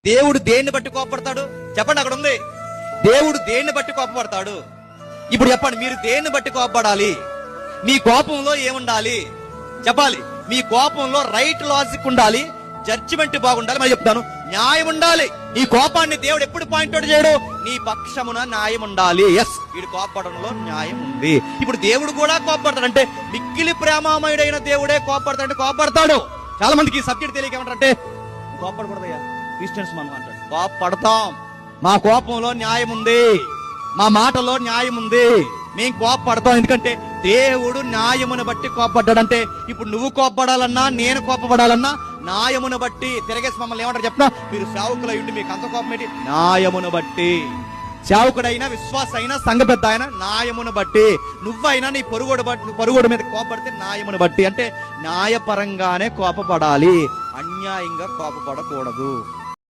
దేవుడు దేన్ని బట్టి కోపడతాడు చెప్పండి? అక్కడ ఉంది, దేవుడు దేన్ని బట్టి కోపపడతాడు. ఇప్పుడు చెప్పండి, మీరు దేన్ని బట్టి కోపపడాలి? మీ కోపంలో ఏముండాలి చెప్పాలి? మీ కోపంలో రైట్ లాజిక్ ఉండాలి, జడ్జిమెంట్ బాగుండాలి. మరి చెప్తాను, న్యాయం ఉండాలి. ఈ కోపాన్ని దేవుడు ఎప్పుడు పాయింట్అవుట్ చేయడు? నీ పక్షమున న్యాయం ఉండాలి. ఎస్, వీడు కోపపడంలో న్యాయం ఉంది. ఇప్పుడు దేవుడు కూడా కోపడతాడు అంటే, మిక్కిలి ప్రేమామయుడైన దేవుడే కోపడతాడంటే కోపడతాడు. చాలా మందికి ఈ సబ్జెక్ట్ తెలియక ఏమంటారంటే, కోపడకూడదయ్యా క్రిస్టియన్స్ మనం అంటాడు. కోపడతాం, మా కోపంలో న్యాయం ఉంది, మా మాటలో న్యాయం ఉంది, మేం కోపడతాం. ఎందుకంటే దేవుడు న్యాయమును బట్టి కోపడ్డాడంటే, ఇప్పుడు నువ్వు కోపడాలన్నా నేను కోపపడాలన్నా న్యాయమును బట్టి. తిరగేసి మమ్మల్ని ఏమంటారు చెప్పినా, మీరు సేవకులై ఉండి మీకు అంత కోపం ఏంటి? న్యాయమును బట్టి. సేవకుడైనా విశ్వాస అయినా సంఘ పెద్ద అయినా న్యాయమును బట్టి. నువ్వైనా నీ పొరుగోడు మీద కోపడితే న్యాయమును బట్టి. అంటే న్యాయపరంగానే కోపపడాలి, అన్యాయంగా కోపపడకూడదు.